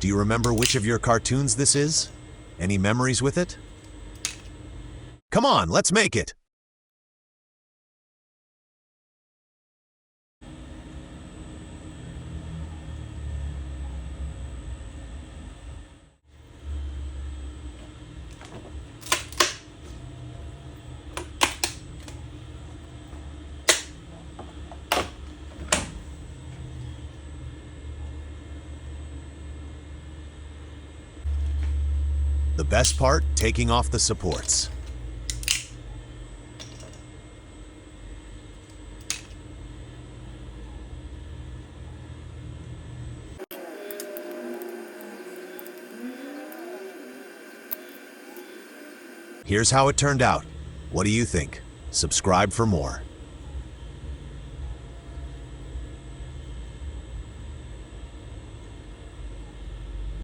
Do you remember which of your cartoons this is? Any memories with it? Come on, let's make it! The best part, taking off the supports. Here's how it turned out. What do you think? Subscribe for more.